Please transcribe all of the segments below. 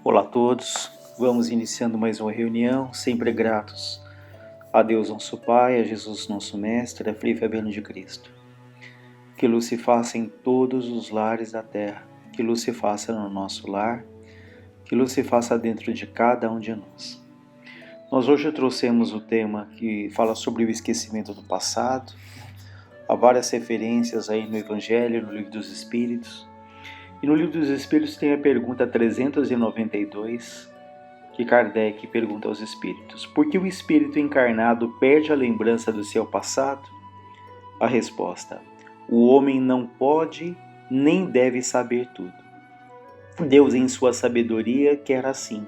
Olá a todos, vamos iniciando mais uma reunião, sempre gratos a Deus nosso Pai, a Jesus nosso Mestre, a Frei Fabiano de Cristo. Que luz se faça em todos os lares da terra, que luz se faça no nosso lar, que luz se faça dentro de cada um de nós. Nós hoje trouxemos o tema que fala sobre o esquecimento do passado. Há várias referências aí no Evangelho, no Livro dos Espíritos. E no Livro dos Espíritos tem a pergunta 392, que Kardec pergunta aos espíritos: por que o espírito encarnado perde a lembrança do seu passado? A resposta: o homem não pode nem deve saber tudo. Deus, em sua sabedoria, quer assim.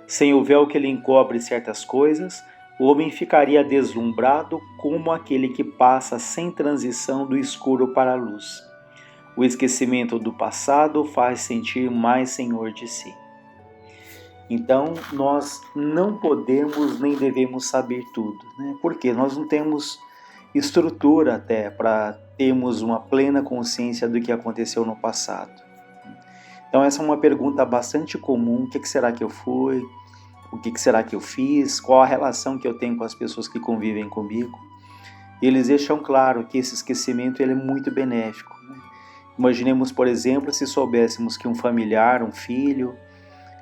Sem o véu que lhe encobre certas coisas, o homem ficaria deslumbrado como aquele que passa sem transição do escuro para a luz. O esquecimento do passado faz sentir mais senhor de si. Então, nós não podemos nem devemos saber tudo, né? Porque nós não temos estrutura até para termos uma plena consciência do que aconteceu no passado. Então, essa é uma pergunta bastante comum: o que será que eu fui? O que será que eu fiz? Qual a relação que eu tenho com as pessoas que convivem comigo? E eles deixam claro que esse esquecimento ele é muito benéfico, né? Imaginemos, por exemplo, se soubéssemos que um familiar, um filho,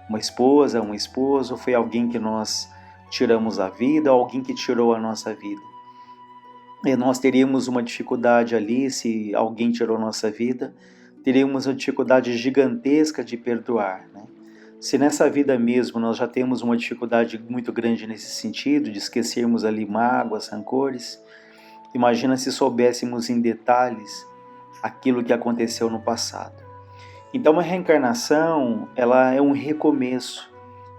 uma esposa, um esposo, foi alguém que nós tiramos a vida, ou alguém que tirou a nossa vida. E nós teríamos uma dificuldade ali, se alguém tirou a nossa vida, teríamos uma dificuldade gigantesca de perdoar, né? Se nessa vida mesmo nós já temos uma dificuldade muito grande nesse sentido, de esquecermos ali mágoas, rancores, imagina se soubéssemos em detalhes aquilo que aconteceu no passado. Então a reencarnação, ela é um recomeço,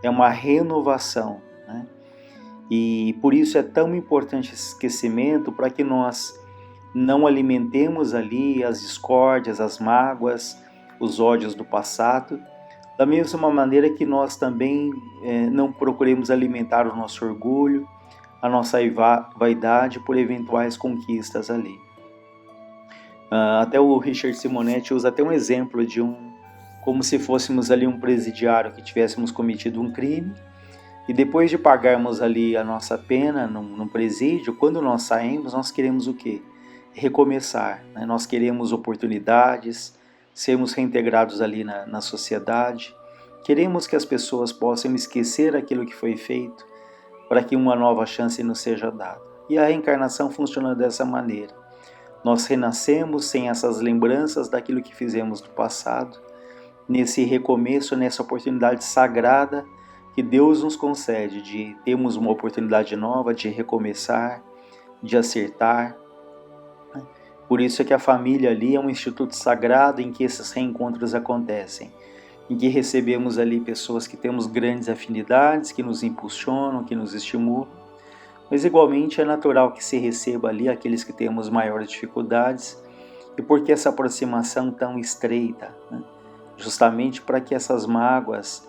é uma renovação, né? E por isso é tão importante esse esquecimento, para que nós não alimentemos ali as discórdias, as mágoas, os ódios do passado, da mesma maneira que nós também não procuremos alimentar o nosso orgulho, a nossa vaidade por eventuais conquistas ali. Até o Richard Simonetti usa até um exemplo de como se fôssemos ali um presidiário que tivéssemos cometido um crime, e depois de pagarmos ali a nossa pena num presídio, quando nós saímos, nós queremos o quê? Recomeçar, né? Nós queremos oportunidades, sermos reintegrados ali na sociedade, queremos que as pessoas possam esquecer aquilo que foi feito, para que uma nova chance nos seja dada. E a reencarnação funciona dessa maneira. Nós renascemos sem essas lembranças daquilo que fizemos no passado, nesse recomeço, nessa oportunidade sagrada que Deus nos concede de termos uma oportunidade nova, de recomeçar, de acertar. Por isso é que a família ali é um instituto sagrado em que esses reencontros acontecem, em que recebemos ali pessoas que temos grandes afinidades, que nos impulsionam, que nos estimulam. Mas igualmente é natural que se receba ali aqueles que temos maiores dificuldades. E por que essa aproximação tão estreita, né? Justamente para que essas mágoas,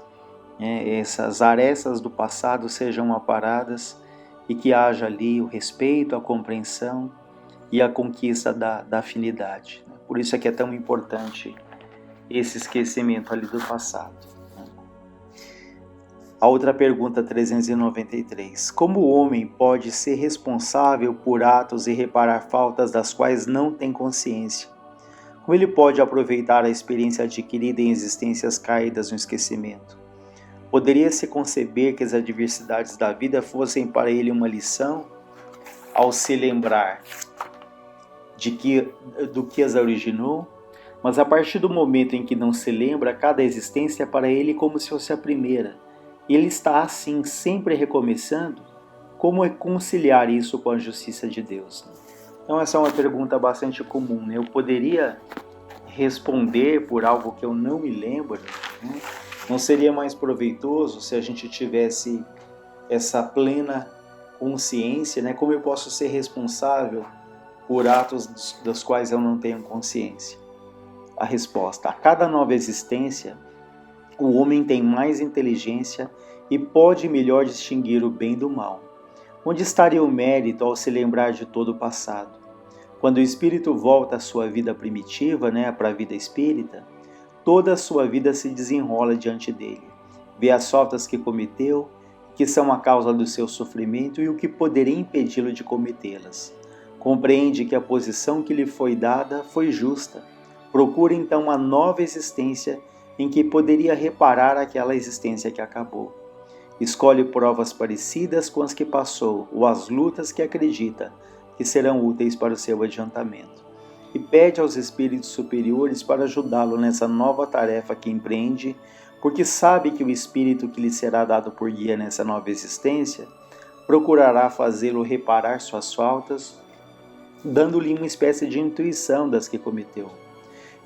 essas arestas do passado sejam aparadas e que haja ali o respeito, a compreensão e a conquista da afinidade. Por isso é que é tão importante esse esquecimento ali do passado. A outra pergunta 393. Como o homem pode ser responsável por atos e reparar faltas das quais não tem consciência? Como ele pode aproveitar a experiência adquirida em existências caídas no esquecimento? Poderia-se conceber que as adversidades da vida fossem para ele uma lição, ao se lembrar do que as originou? Mas a partir do momento em que não se lembra, cada existência é para ele como se fosse a primeira. Ele está assim, sempre recomeçando. Como é conciliar isso com a justiça de Deus? Então essa é uma pergunta bastante comum, né? Eu poderia responder por algo que eu não me lembro, né? Não seria mais proveitoso se a gente tivesse essa plena consciência, né? Como eu posso ser responsável por atos dos quais eu não tenho consciência? A resposta: a cada nova existência, o homem tem mais inteligência e pode melhor distinguir o bem do mal. Onde estaria o mérito ao se lembrar de todo o passado? Quando o espírito volta à sua vida primitiva, para a vida espírita, toda a sua vida se desenrola diante dele, vê as faltas que cometeu, que são a causa do seu sofrimento e o que poderia impedi-lo de cometê-las. Compreende que a posição que lhe foi dada foi justa. Procura então uma nova existência em que poderia reparar aquela existência que acabou. Escolhe provas parecidas com as que passou ou as lutas que acredita que serão úteis para o seu adiantamento. E pede aos espíritos superiores para ajudá-lo nessa nova tarefa que empreende, porque sabe que o espírito que lhe será dado por guia nessa nova existência procurará fazê-lo reparar suas faltas, dando-lhe uma espécie de intuição das que cometeu.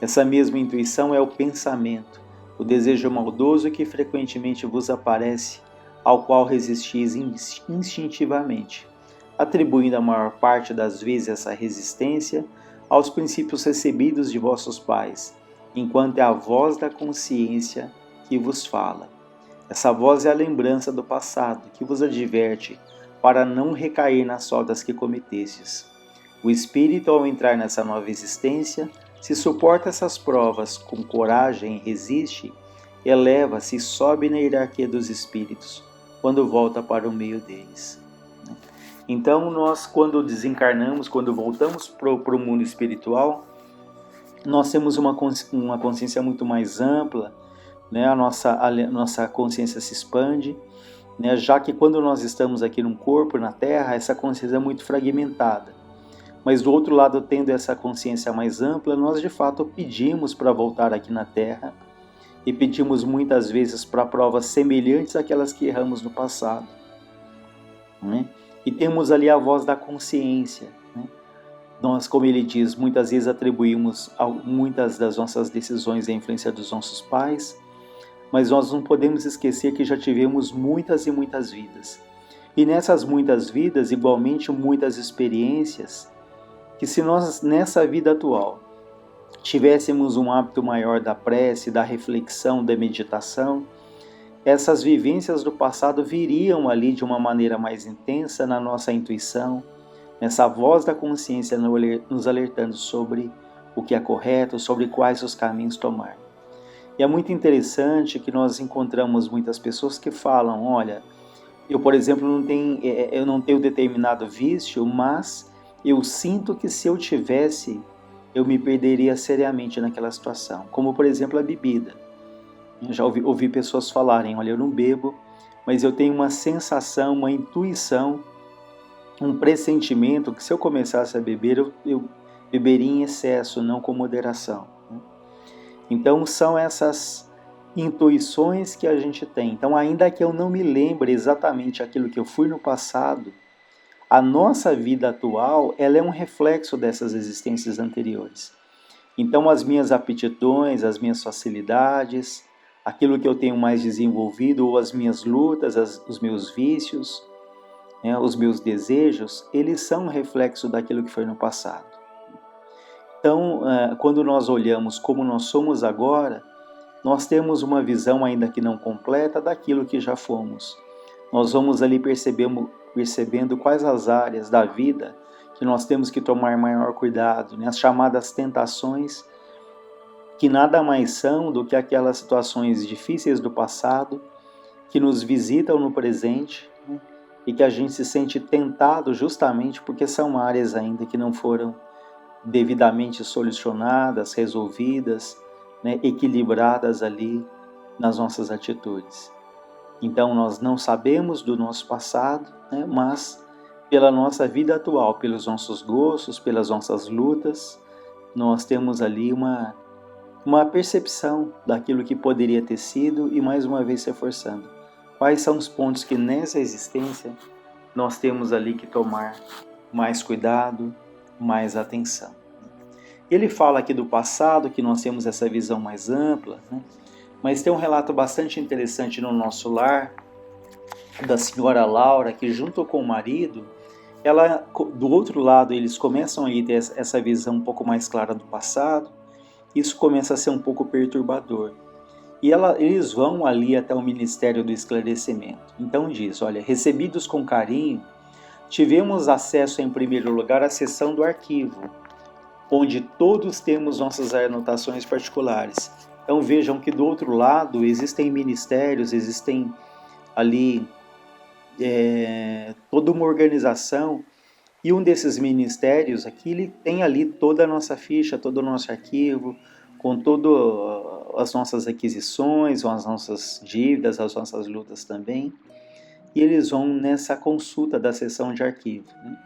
Essa mesma intuição é o pensamento, o desejo maldoso que frequentemente vos aparece, ao qual resistis instintivamente, atribuindo a maior parte das vezes essa resistência aos princípios recebidos de vossos pais, enquanto é a voz da consciência que vos fala. Essa voz é a lembrança do passado, que vos adverte para não recair nas faltas que cometestes. O espírito, ao entrar nessa nova existência, se suporta essas provas com coragem e resiste, eleva-se e sobe na hierarquia dos espíritos, quando volta para o meio deles. Então, nós, quando desencarnamos, quando voltamos para o mundo espiritual, nós temos uma consciência muito mais ampla, né? A nossa consciência se expande, né? Já que quando nós estamos aqui num corpo, na Terra, essa consciência é muito fragmentada. Mas do outro lado, tendo essa consciência mais ampla, nós de fato pedimos para voltar aqui na Terra e pedimos muitas vezes para provas semelhantes àquelas que erramos no passado, né? E temos ali a voz da consciência, né? Nós, como ele diz, muitas vezes atribuímos muitas das nossas decisões à influência dos nossos pais, mas nós não podemos esquecer que já tivemos muitas e muitas vidas. E nessas muitas vidas, igualmente muitas experiências, que se nós, nessa vida atual, tivéssemos um hábito maior da prece, da reflexão, da meditação, essas vivências do passado viriam ali de uma maneira mais intensa na nossa intuição, nessa voz da consciência nos alertando sobre o que é correto, sobre quais os caminhos tomar. E é muito interessante que nós encontramos muitas pessoas que falam, olha, eu, por exemplo, não tenho determinado vício, mas eu sinto que se eu tivesse, eu me perderia seriamente naquela situação. Como, por exemplo, a bebida. Eu já ouvi pessoas falarem, olha, eu não bebo, mas eu tenho uma sensação, uma intuição, um pressentimento que se eu começasse a beber, eu beberia em excesso, não com moderação. Então são essas intuições que a gente tem. Então, ainda que eu não me lembre exatamente aquilo que eu fui no passado, a nossa vida atual, ela é um reflexo dessas existências anteriores. Então, as minhas aptidões, as minhas facilidades, aquilo que eu tenho mais desenvolvido, ou as minhas lutas, os meus vícios, né, os meus desejos, eles são um reflexo daquilo que foi no passado. Então, quando nós olhamos como nós somos agora, nós temos uma visão, ainda que não completa, daquilo que já fomos. Nós vamos ali percebendo quais as áreas da vida que nós temos que tomar maior cuidado, né? As chamadas tentações, que nada mais são do que aquelas situações difíceis do passado, que nos visitam no presente, né? E que a gente se sente tentado justamente porque são áreas ainda que não foram devidamente solucionadas, resolvidas, né? Equilibradas ali nas nossas atitudes. Então nós não sabemos do nosso passado, né? Mas pela nossa vida atual, pelos nossos gostos, pelas nossas lutas, nós temos ali uma percepção daquilo que poderia ter sido e mais uma vez reforçando. Quais são os pontos que nessa existência nós temos ali que tomar mais cuidado, mais atenção. Ele fala aqui do passado, que nós temos essa visão mais ampla, né? Mas tem um relato bastante interessante no nosso lar, da senhora Laura, que junto com o marido, ela, do outro lado, eles começam a ter essa visão um pouco mais clara do passado. Isso começa a ser um pouco perturbador. E eles vão ali até o Ministério do Esclarecimento. Então diz, olha, recebidos com carinho, tivemos acesso em primeiro lugar à seção do arquivo, onde todos temos nossas anotações particulares. Então vejam que do outro lado existem ministérios, existem ali toda uma organização, e um desses ministérios aqui, ele tem ali toda a nossa ficha, todo o nosso arquivo, com todas as nossas aquisições, com as nossas dívidas, as nossas lutas também, e eles vão nessa consulta da seção de arquivo, né?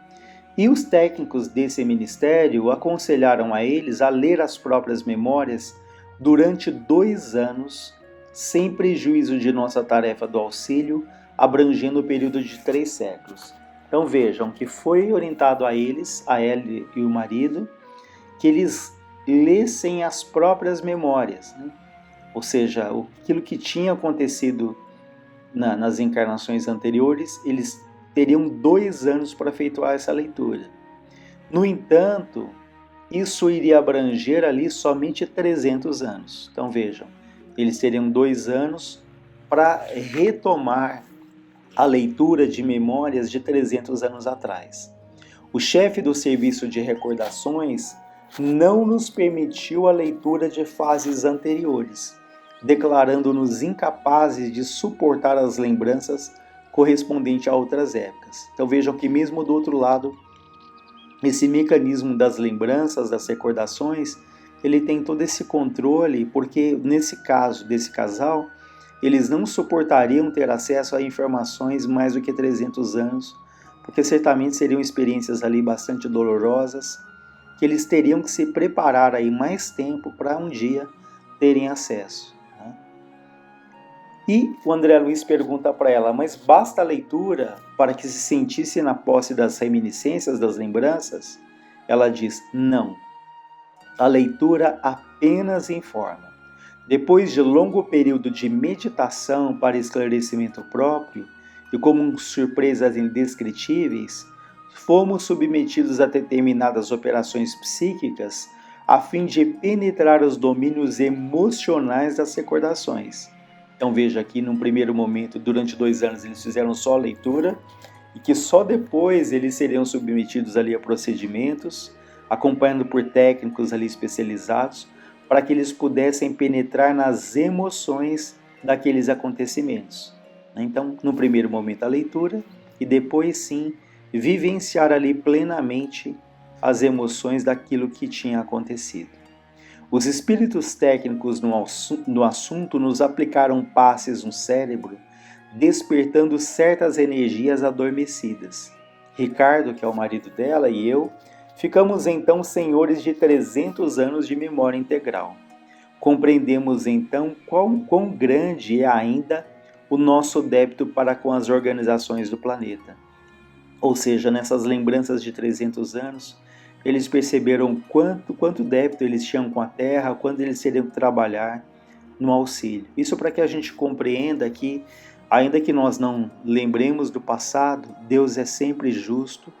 E os técnicos desse ministério aconselharam a eles a ler as próprias memórias durante 2 anos, sem prejuízo de nossa tarefa do auxílio, abrangendo o período de 3 séculos. Então vejam que foi orientado a eles, a ela e o marido, que eles lessem as próprias memórias, né? Ou seja, aquilo que tinha acontecido nas encarnações anteriores, eles teriam 2 anos para efetuar essa leitura. No entanto, isso iria abranger ali somente 300 anos. Então vejam, eles teriam 2 anos para retomar a leitura de memórias de 300 anos atrás. O chefe do serviço de recordações não nos permitiu a leitura de fases anteriores, declarando-nos incapazes de suportar as lembranças correspondentes a outras épocas. Então vejam que mesmo do outro lado, esse mecanismo das lembranças, das recordações, ele tem todo esse controle, porque nesse caso desse casal, eles não suportariam ter acesso a informações mais do que 300 anos, porque certamente seriam experiências ali bastante dolorosas, que eles teriam que se preparar aí mais tempo para um dia terem acesso, né? E o André Luiz pergunta para ela, mas basta a leitura para que se sentisse na posse das reminiscências, das lembranças? Ela diz, não. A leitura apenas informa. Depois de longo período de meditação para esclarecimento próprio e como surpresas indescritíveis, fomos submetidos a determinadas operações psíquicas a fim de penetrar os domínios emocionais das recordações. Então veja aqui, num primeiro momento, durante 2 anos eles fizeram só a leitura e que só depois eles seriam submetidos ali a procedimentos, acompanhado por técnicos ali especializados, para que eles pudessem penetrar nas emoções daqueles acontecimentos. Então, no primeiro momento, a leitura e depois, sim, vivenciar ali plenamente as emoções daquilo que tinha acontecido. Os espíritos técnicos no assunto nos aplicaram passes no cérebro, despertando certas energias adormecidas. Ricardo, que é o marido dela, e eu, ficamos então senhores de 300 anos de memória integral. Compreendemos então quão grande é ainda o nosso débito para com as organizações do planeta. Ou seja, nessas lembranças de 300 anos, eles perceberam quanto débito eles tinham com a Terra, quando eles teriam que trabalhar no auxílio. Isso para que a gente compreenda que, ainda que nós não lembremos do passado, Deus é sempre justo,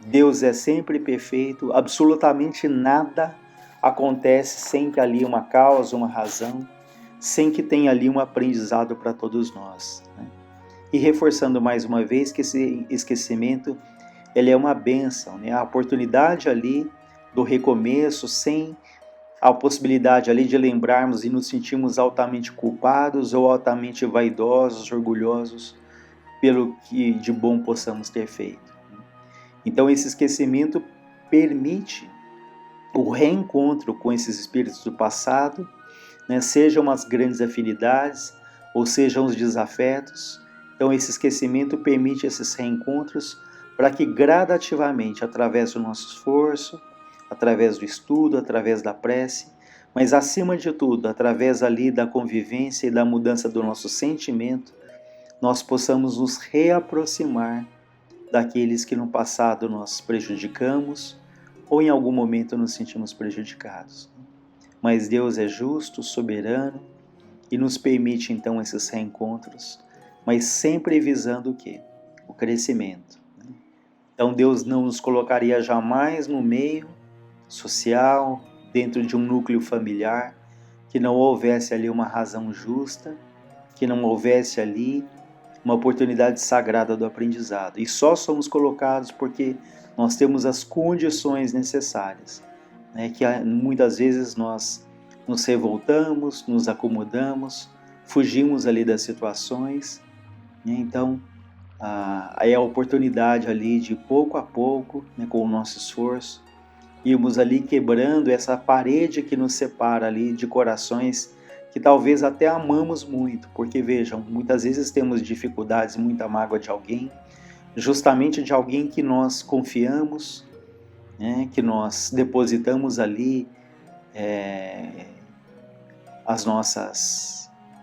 Deus é sempre perfeito, absolutamente nada acontece sem que ali uma causa, uma razão, sem que tenha ali um aprendizado para todos nós, né? E reforçando mais uma vez que esse esquecimento, ele é uma bênção, né? A oportunidade ali do recomeço, sem a possibilidade ali de lembrarmos e nos sentirmos altamente culpados ou altamente vaidosos, orgulhosos pelo que de bom possamos ter feito. Então esse esquecimento permite o reencontro com esses espíritos do passado, né? Sejam as grandes afinidades ou sejam os desafetos. Então esse esquecimento permite esses reencontros para que gradativamente, através do nosso esforço, através do estudo, através da prece, mas acima de tudo, através ali da convivência e da mudança do nosso sentimento, nós possamos nos reaproximar daqueles que no passado nós prejudicamos ou em algum momento nos sentimos prejudicados. Mas Deus é justo, soberano e nos permite então esses reencontros, mas sempre visando o quê? O crescimento. Então Deus não nos colocaria jamais no meio social, dentro de um núcleo familiar, que não houvesse ali uma razão justa, que não houvesse ali uma oportunidade sagrada do aprendizado. E só somos colocados porque nós temos as condições necessárias. né, que muitas vezes nós nos revoltamos, nos acomodamos, fugimos ali das situações, né? Então, aí é a oportunidade ali de pouco a pouco, né, com o nosso esforço, irmos ali quebrando essa parede que nos separa ali de corações que talvez até amamos muito, porque vejam, muitas vezes temos dificuldades, muita mágoa de alguém, justamente de alguém que nós confiamos, né, que nós depositamos ali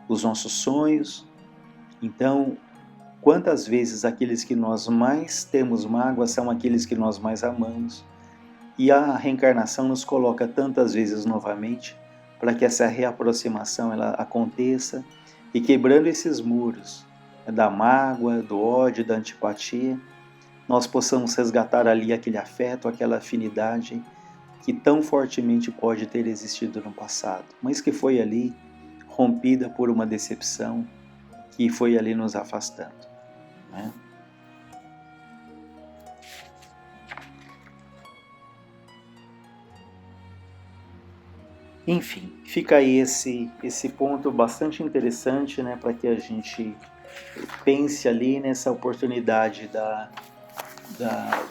os nossos sonhos. Então, quantas vezes aqueles que nós mais temos mágoa são aqueles que nós mais amamos, e a reencarnação nos coloca tantas vezes novamente para que essa reaproximação ela aconteça, e quebrando esses muros, né, da mágoa, do ódio, da antipatia, nós possamos resgatar ali aquele afeto, aquela afinidade que tão fortemente pode ter existido no passado, mas que foi ali rompida por uma decepção, que foi ali nos afastando, né? Enfim, fica aí esse ponto bastante interessante, né, para que a gente pense ali nessa oportunidade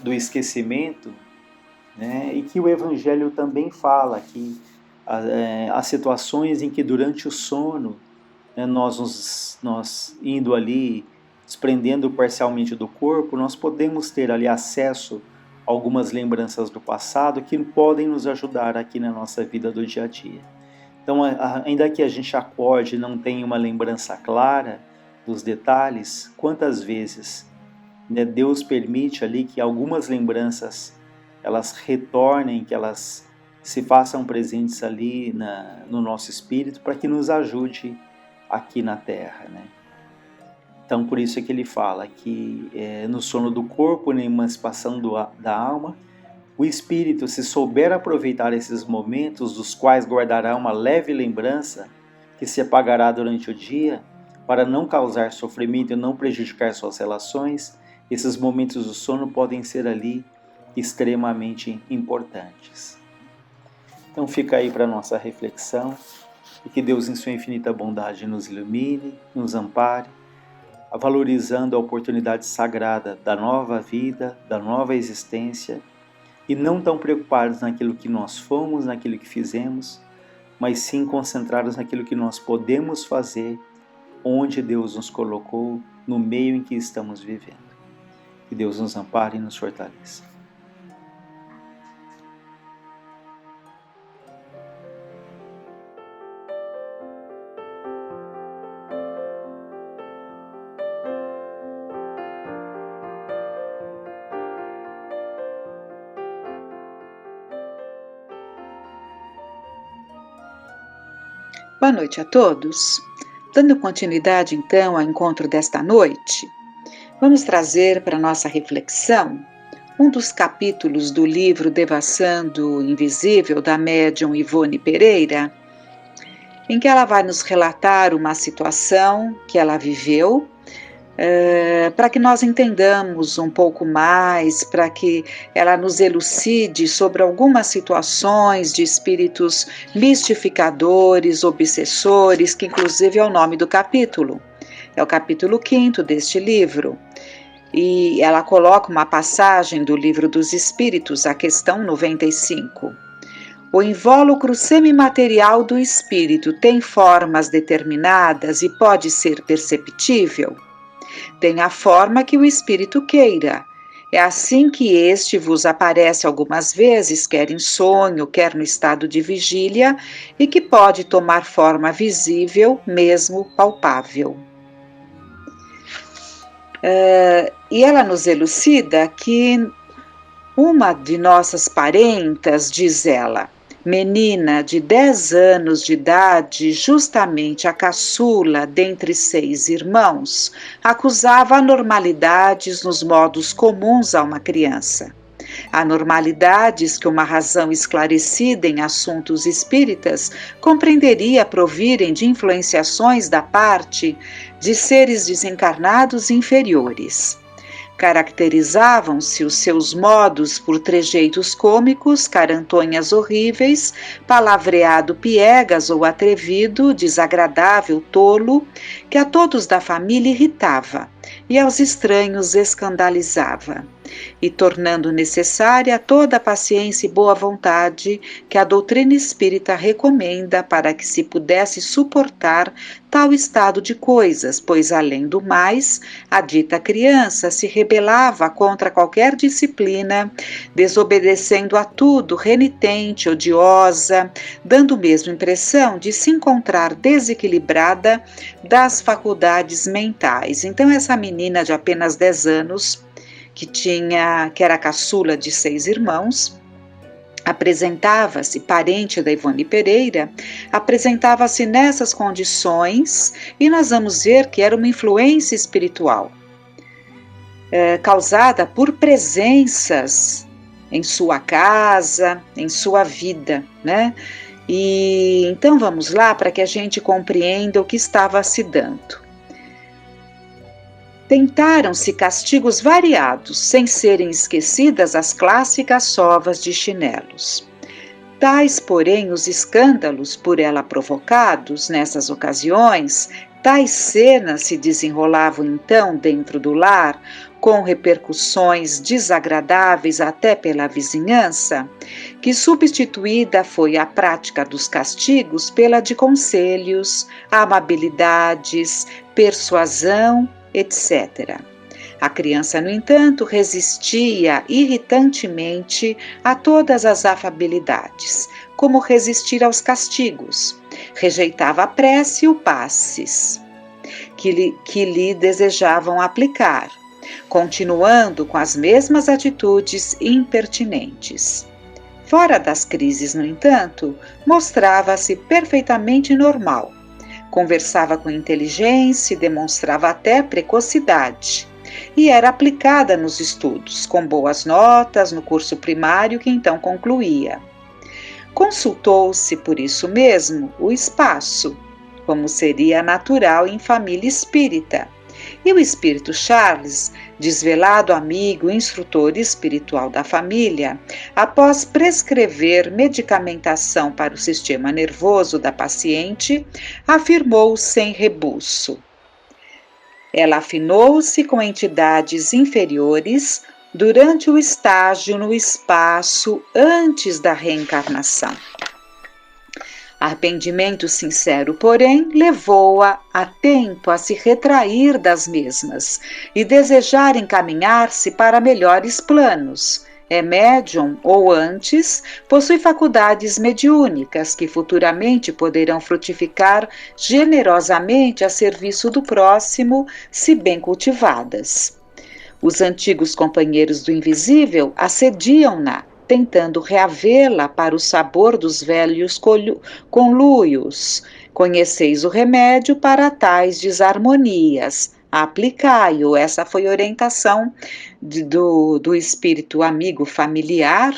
do esquecimento, né, e que o Evangelho também fala que há situações em que durante o sono, né, nós indo ali, desprendendo parcialmente do corpo, nós podemos ter ali acesso a algumas lembranças do passado que podem nos ajudar aqui na nossa vida do dia a dia. Então, ainda que a gente acorde e não tenha uma lembrança clara dos detalhes, quantas vezes, né, Deus permite ali que algumas lembranças elas retornem, que elas se façam presentes ali no nosso espírito para que nos ajude aqui na Terra, né? Então, por isso é que ele fala que no sono do corpo, na emancipação da alma, o espírito, se souber aproveitar esses momentos, dos quais guardará uma leve lembrança, que se apagará durante o dia, para não causar sofrimento e não prejudicar suas relações, esses momentos do sono podem ser ali extremamente importantes. Então fica aí para a nossa reflexão, e que Deus em sua infinita bondade nos ilumine, nos ampare, valorizando a oportunidade sagrada da nova vida, da nova existência, e não tão preocupados naquilo que nós fomos, naquilo que fizemos, mas sim concentrados naquilo que nós podemos fazer, onde Deus nos colocou, no meio em que estamos vivendo. Que Deus nos ampare e nos fortaleça. Boa noite a todos. Dando continuidade, então, ao encontro desta noite, vamos trazer para nossa reflexão um dos capítulos do livro Devassando Invisível, da médium Ivone Pereira, em que ela vai nos relatar uma situação que ela viveu, para que nós entendamos um pouco mais, para que ela nos elucide sobre algumas situações de espíritos mistificadores, obsessores, que inclusive é o nome do capítulo. É o capítulo 5º deste livro. E ela coloca uma passagem do Livro dos Espíritos, a questão 95. O invólucro semimaterial do espírito tem formas determinadas e pode ser perceptível? Tem a forma que o espírito queira. É assim que este vos aparece algumas vezes, quer em sonho, quer no estado de vigília, e que pode tomar forma visível, mesmo palpável. E ela nos elucida que uma de nossas parentas, diz ela, menina de 10 anos de idade, justamente a caçula dentre 6 irmãos, acusava anormalidades nos modos comuns a uma criança. Anormalidades que uma razão esclarecida em assuntos espíritas compreenderia provirem de influenciações da parte de seres desencarnados inferiores. Caracterizavam-se os seus modos por trejeitos cômicos, carantonhas horríveis, palavreado piegas ou atrevido, desagradável, tolo, que a todos da família irritava e aos estranhos escandalizava, e tornando necessária toda a paciência e boa vontade que a doutrina espírita recomenda para que se pudesse suportar tal estado de coisas, pois, além do mais, a dita criança se rebelava contra qualquer disciplina, desobedecendo a tudo, renitente, odiosa, dando mesmo impressão de se encontrar desequilibrada das faculdades mentais. Então, essa menina de apenas 10 anos, que era a caçula de 6 irmãos, apresentava-se, parente da Ivone Pereira, apresentava-se nessas condições, e nós vamos ver que era uma influência espiritual, causada por presenças em sua casa, em sua vida, né? E então vamos lá para que a gente compreenda o que estava se dando. Tentaram-se castigos variados, sem serem esquecidas as clássicas sovas de chinelos. Tais, porém, os escândalos por ela provocados nessas ocasiões, tais cenas se desenrolavam então dentro do lar, com repercussões desagradáveis até pela vizinhança, que substituída foi a prática dos castigos pela de conselhos, amabilidades, persuasão, etc. A criança, no entanto, resistia irritantemente a todas as afabilidades, como resistir aos castigos. Rejeitava a prece e o passes que lhe desejavam aplicar, continuando com as mesmas atitudes impertinentes. Fora das crises, no entanto, mostrava-se perfeitamente normal. Conversava com inteligência e demonstrava até precocidade, e era aplicada nos estudos, com boas notas no curso primário que então concluía. Consultou-se, por isso mesmo, o espaço, como seria natural em família espírita, e o espírito Charles, desvelado amigo e instrutor espiritual da família, após prescrever medicamentação para o sistema nervoso da paciente, afirmou sem rebuço. Ela afinou-se com entidades inferiores durante o estágio no espaço antes da reencarnação. Arrependimento sincero, porém, levou-a a tempo a se retrair das mesmas e desejar encaminhar-se para melhores planos. É médium ou antes, possui faculdades mediúnicas que futuramente poderão frutificar generosamente a serviço do próximo, se bem cultivadas. Os antigos companheiros do invisível assediam-na, tentando reavê-la para o sabor dos velhos conluios. Conheceis o remédio para tais desarmonias. Aplicai-o. Essa foi a orientação do espírito amigo familiar,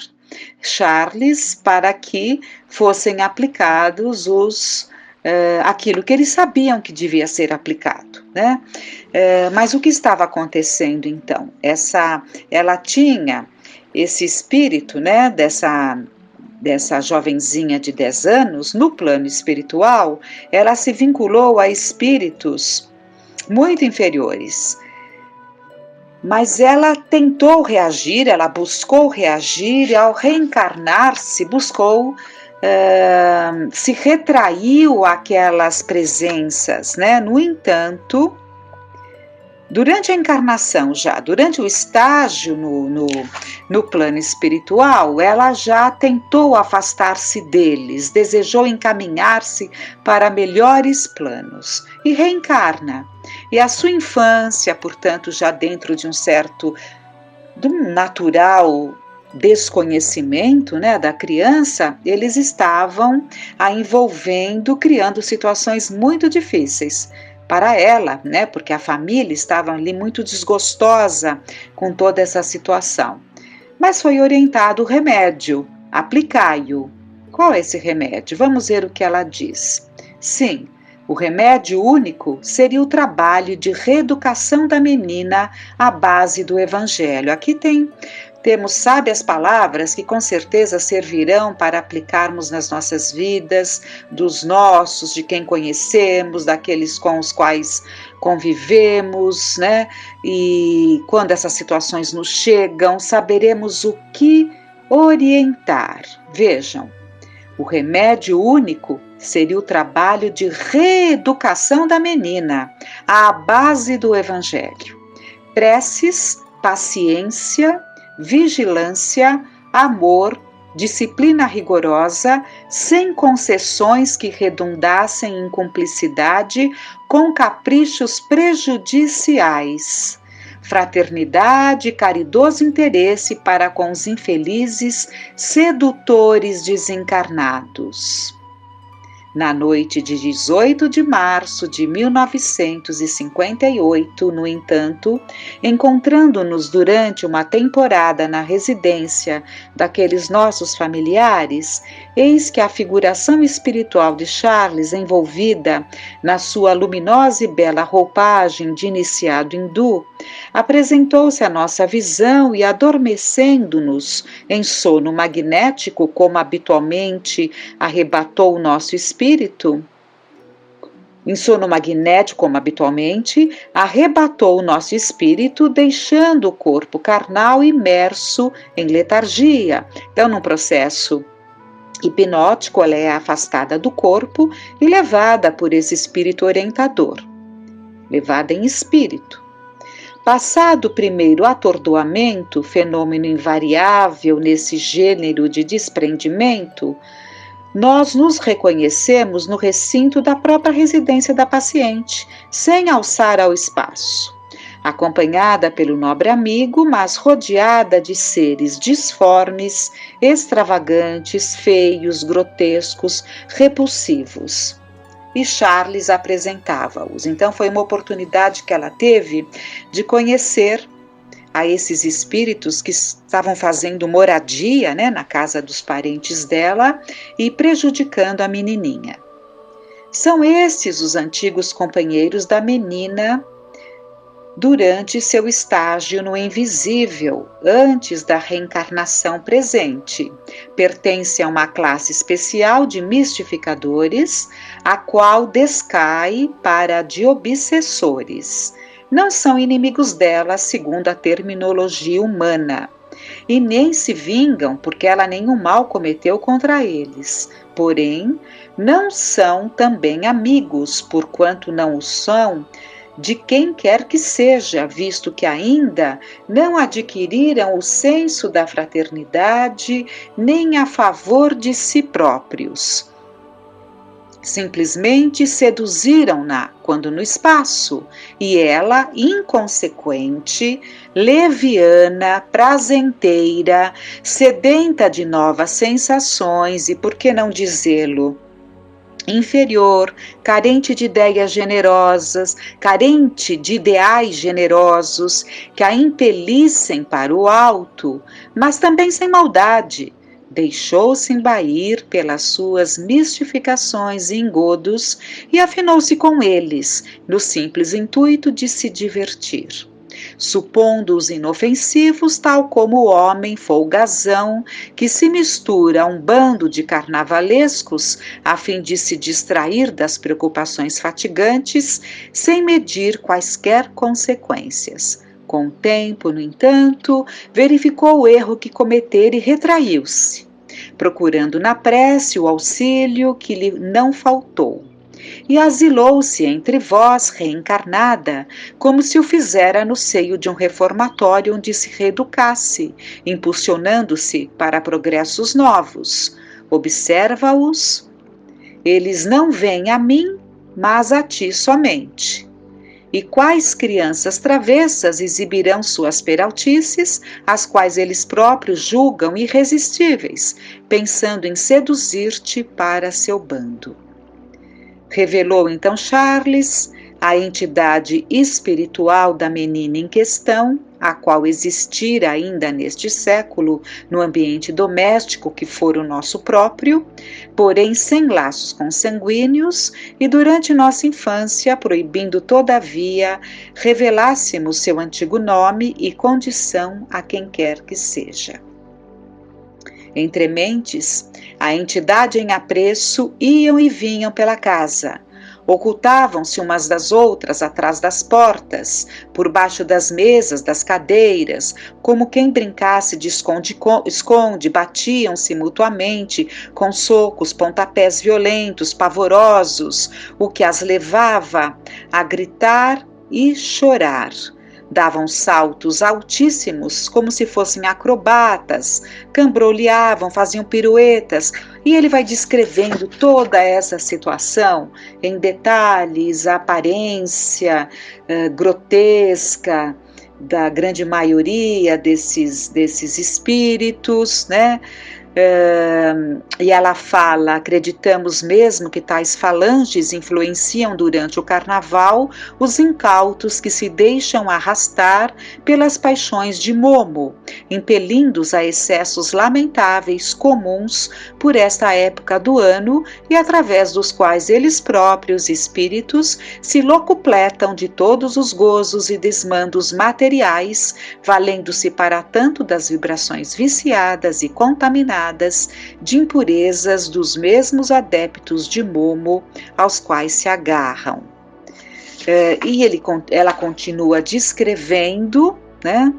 Charles, para que fossem aplicados aquilo que eles sabiam que devia ser aplicado, né? Mas o que estava acontecendo então? Ela tinha esse espírito, né, dessa jovenzinha de 10 anos, no plano espiritual, ela se vinculou a espíritos muito inferiores. Mas ela tentou reagir, ela buscou reagir, e ao reencarnar-se, se retraiu àquelas presenças, né? No entanto, durante a encarnação durante o estágio no plano espiritual, ela já tentou afastar-se deles, desejou encaminhar-se para melhores planos e reencarna. E a sua infância, portanto, já dentro de de um natural desconhecimento, né, da criança, eles estavam a envolvendo, criando situações muito difíceis para ela, né, porque a família estava ali muito desgostosa com toda essa situação. Mas foi orientado o remédio, aplicai-o. Qual é esse remédio? Vamos ver o que ela diz. Sim, O remédio único seria o trabalho de reeducação da menina à base do Evangelho. Aqui temos sábias palavras que com certeza servirão para aplicarmos nas nossas vidas, dos nossos, de quem conhecemos, daqueles com os quais convivemos, né? E quando essas situações nos chegam, saberemos o que orientar. Vejam, o remédio único seria o trabalho de reeducação da menina, à base do Evangelho. Preces, paciência, vigilância, amor, disciplina rigorosa, sem concessões que redundassem em cumplicidade com caprichos prejudiciais. Fraternidade e caridoso interesse para com os infelizes sedutores desencarnados. Na noite de 18 de março de 1958, no entanto, encontrando-nos durante uma temporada na residência daqueles nossos familiares, eis que a figuração espiritual de Charles, envolvida na sua luminosa e bela roupagem de iniciado hindu, apresentou-se à nossa visão e, adormecendo-nos em sono magnético, como habitualmente arrebatou o nosso espírito, em sono magnético, como habitualmente, arrebatou o nosso espírito, deixando o corpo carnal imerso em letargia. Então, num processo hipnótico, ela é afastada do corpo e levada por esse espírito orientador, levada em espírito. Passado o primeiro atordoamento, fenômeno invariável nesse gênero de desprendimento, nós nos reconhecemos no recinto da própria residência da paciente, sem alçar ao espaço, acompanhada pelo nobre amigo, mas rodeada de seres disformes, extravagantes, feios, grotescos, repulsivos. E Charles apresentava-os. Então foi uma oportunidade que ela teve de conhecer a esses espíritos que estavam fazendo moradia, né, na casa dos parentes dela e prejudicando a menininha. São estes os antigos companheiros da menina durante seu estágio no invisível, antes da reencarnação presente. Pertence a uma classe especial de mistificadores, a qual descai para a de obsessores. Não são inimigos dela, segundo a terminologia humana, e nem se vingam porque ela nenhum mal cometeu contra eles. Porém, não são também amigos, porquanto não o são de quem quer que seja, visto que ainda não adquiriram o senso da fraternidade nem a favor de si próprios. Simplesmente seduziram-na quando no espaço, e ela, inconsequente, leviana, prazenteira, sedenta de novas sensações e, por que não dizê-lo, inferior, carente de ideias generosas, carente de ideais generosos que a impelissem para o alto, mas também sem maldade, deixou-se embair pelas suas mistificações e engodos e afinou-se com eles, no simples intuito de se divertir. Supondo-os inofensivos, tal como o homem folgazão que se mistura a um bando de carnavalescos a fim de se distrair das preocupações fatigantes, sem medir quaisquer consequências. Com o tempo, no entanto, verificou o erro que cometera e retraiu-se, procurando na prece o auxílio que lhe não faltou. E asilou-se entre vós reencarnada, como se o fizera no seio de um reformatório onde se reeducasse, impulsionando-se para progressos novos. Observa-os, eles não vêm a mim, mas a ti somente. E quais crianças travessas exibirão suas peraltices, as quais eles próprios julgam irresistíveis, pensando em seduzir-te para seu bando. Revelou então Charles a entidade espiritual da menina em questão, a qual existira ainda neste século, no ambiente doméstico que for o nosso próprio, porém sem laços consanguíneos, e durante nossa infância, proibindo todavia revelássemos seu antigo nome e condição a quem quer que seja. Entre mentes, a entidade em apreço iam e vinham pela casa. Ocultavam-se umas das outras atrás das portas, por baixo das mesas, das cadeiras, como quem brincasse de esconde-esconde, batiam-se mutuamente com socos, pontapés violentos, pavorosos, o que as levava a gritar e chorar. Davam saltos altíssimos, como se fossem acrobatas, cambroleavam, faziam piruetas, e ele vai descrevendo toda essa situação em detalhes, a aparência grotesca da grande maioria desses espíritos, né? E ela fala: acreditamos mesmo que tais falanges influenciam durante o carnaval os incautos que se deixam arrastar pelas paixões de Momo, impelindo-os a excessos lamentáveis comuns por esta época do ano e através dos quais eles próprios, espíritos, se locupletam de todos os gozos e desmandos materiais, valendo-se para tanto das vibrações viciadas e contaminadas de impurezas dos mesmos adeptos de Momo aos quais se agarram. Ela continua descrevendo, né?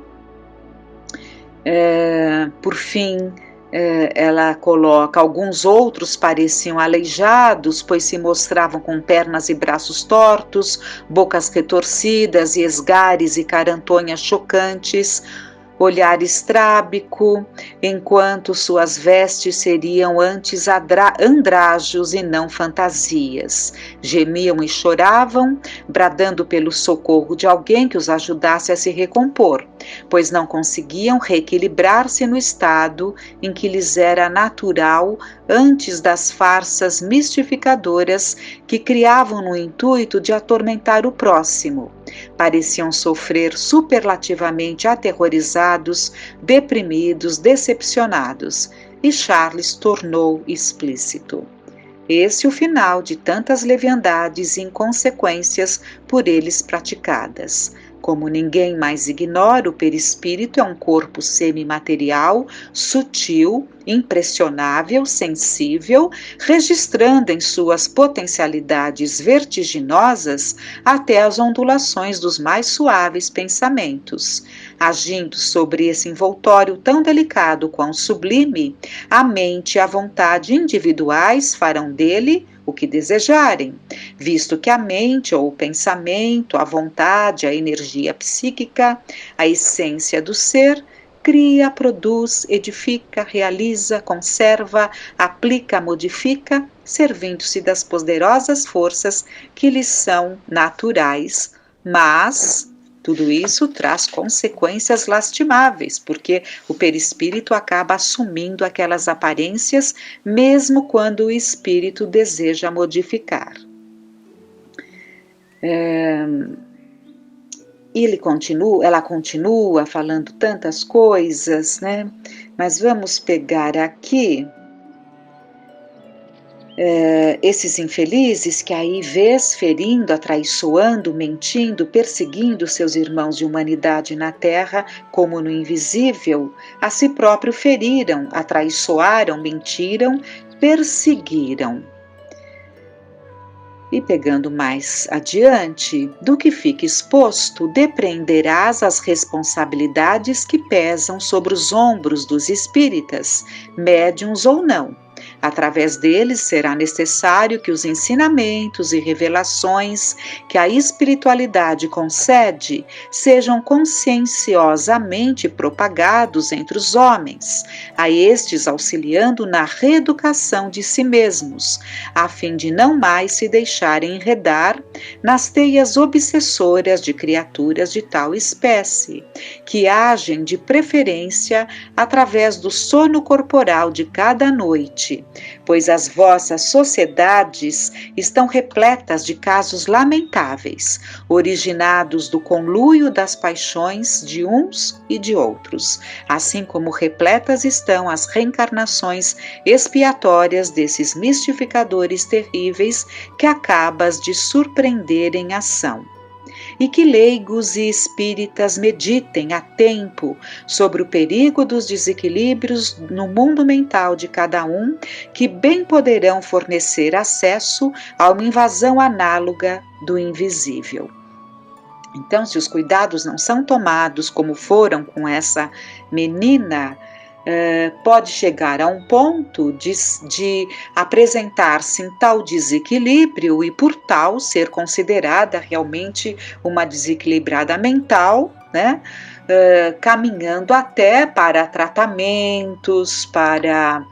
Por fim, ela coloca: alguns outros pareciam aleijados, pois se mostravam com pernas e braços tortos, bocas retorcidas e esgares e carantonhas chocantes, olhar estrábico, enquanto suas vestes seriam antes andrajos e não fantasias. Gemiam e choravam, bradando pelo socorro de alguém que os ajudasse a se recompor, pois não conseguiam reequilibrar-se no estado em que lhes era natural antes das farsas mistificadoras que criavam no intuito de atormentar o próximo. Pareciam sofrer superlativamente aterrorizados, deprimidos, decepcionados, e Charles tornou explícito: esse é o final de tantas leviandades e inconsequências por eles praticadas. Como ninguém mais ignora, o perispírito é um corpo semimaterial, sutil, impressionável, sensível, registrando em suas potencialidades vertiginosas até as ondulações dos mais suaves pensamentos. Agindo sobre esse envoltório tão delicado quão sublime, a mente e a vontade individuais farão dele o que desejarem, visto que a mente ou o pensamento, a vontade, a energia psíquica, a essência do ser, cria, produz, edifica, realiza, conserva, aplica, modifica, servindo-se das poderosas forças que lhes são naturais, mas tudo isso traz consequências lastimáveis, porque o perispírito acaba assumindo aquelas aparências, mesmo quando o espírito deseja modificar. Ela continua falando tantas coisas, né? Mas vamos pegar aqui esses infelizes que aí vês ferindo, atraiçoando, mentindo, perseguindo seus irmãos de humanidade na terra, como no invisível, a si próprio feriram, atraiçoaram, mentiram, perseguiram. E pegando mais adiante, do que fica exposto, depreenderás as responsabilidades que pesam sobre os ombros dos espíritas, médiuns ou não. Através deles será necessário que os ensinamentos e revelações que a espiritualidade concede sejam conscienciosamente propagados entre os homens, a estes auxiliando na reeducação de si mesmos, a fim de não mais se deixarem enredar nas teias obsessoras de criaturas de tal espécie, que agem de preferência através do sono corporal de cada noite, pois as vossas sociedades estão repletas de casos lamentáveis, originados do conluio das paixões de uns e de outros, assim como repletas estão as reencarnações expiatórias desses mistificadores terríveis que acabas de surpreender em ação. E que leigos e espíritas meditem a tempo sobre o perigo dos desequilíbrios no mundo mental de cada um, que bem poderão fornecer acesso a uma invasão análoga do invisível. Então, se os cuidados não são tomados como foram com essa menina, pode chegar a um ponto de apresentar-se em tal desequilíbrio e, por tal, ser considerada realmente uma desequilibrada mental, né? Caminhando até para tratamentos, para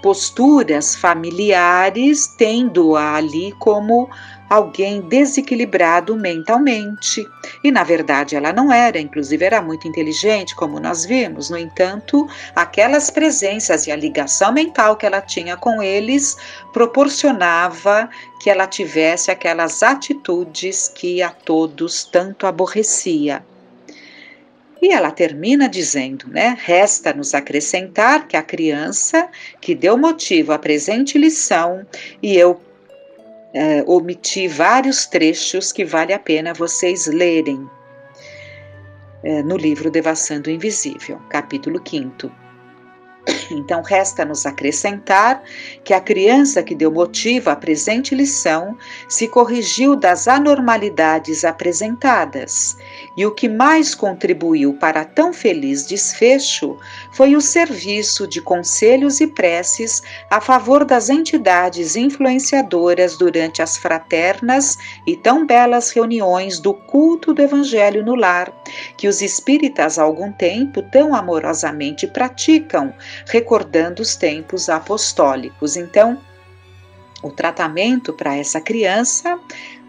posturas familiares, tendo-a ali como alguém desequilibrado mentalmente. E, na verdade, ela não era, inclusive era muito inteligente, como nós vimos. No entanto, aquelas presenças e a ligação mental que ela tinha com eles proporcionava que ela tivesse aquelas atitudes que a todos tanto aborrecia. E ela termina dizendo, né? Resta-nos acrescentar que a criança que deu motivo à presente lição, e eu omiti vários trechos que vale a pena vocês lerem no livro Devassando o Invisível, capítulo 5º. Então, resta-nos acrescentar que a criança que deu motivo à presente lição se corrigiu das anormalidades apresentadas, e o que mais contribuiu para tão feliz desfecho foi o serviço de conselhos e preces a favor das entidades influenciadoras durante as fraternas e tão belas reuniões do culto do Evangelho no lar, que os espíritas há algum tempo tão amorosamente praticam, recordando os tempos apostólicos. Então, o tratamento para essa criança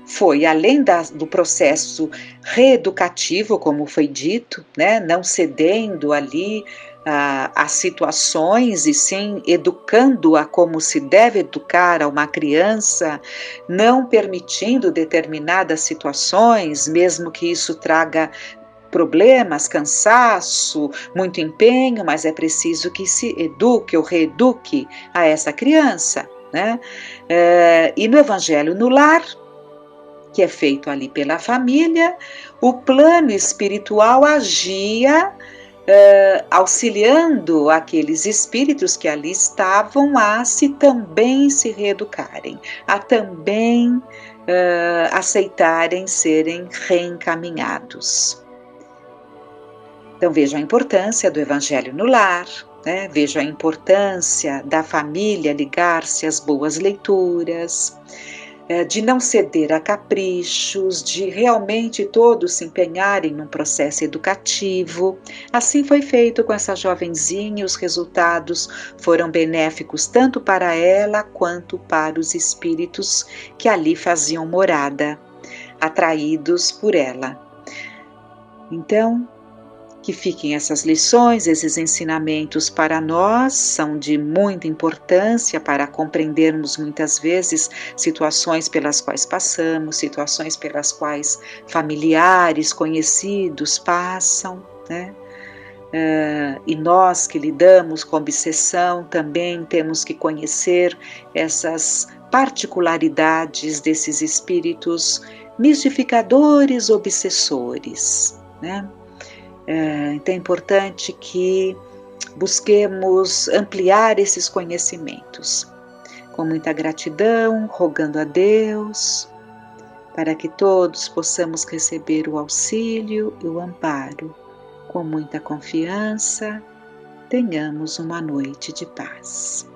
foi, além do processo reeducativo, como foi dito, né, não cedendo ali a situações e sim educando-a como se deve educar a uma criança, não permitindo determinadas situações, mesmo que isso traga problemas, cansaço, muito empenho, mas é preciso que se eduque ou reeduque a essa criança, né? E no Evangelho no Lar, que é feito ali pela família, o plano espiritual agia auxiliando aqueles espíritos que ali estavam a também se reeducarem, a também aceitarem serem reencaminhados. Então veja a importância do Evangelho no lar, né? Veja a importância da família ligar-se às boas leituras, de não ceder a caprichos, de realmente todos se empenharem num processo educativo. Assim foi feito com essa jovenzinha, os resultados foram benéficos tanto para ela quanto para os espíritos que ali faziam morada, atraídos por ela. Então, que fiquem essas lições, esses ensinamentos para nós, são de muita importância para compreendermos muitas vezes situações pelas quais passamos, situações pelas quais familiares, conhecidos passam, né? E nós que lidamos com obsessão também temos que conhecer essas particularidades desses espíritos mistificadores, obsessores, né? Então é importante que busquemos ampliar esses conhecimentos. Com muita gratidão, rogando a Deus, para que todos possamos receber o auxílio e o amparo. Com muita confiança, tenhamos uma noite de paz.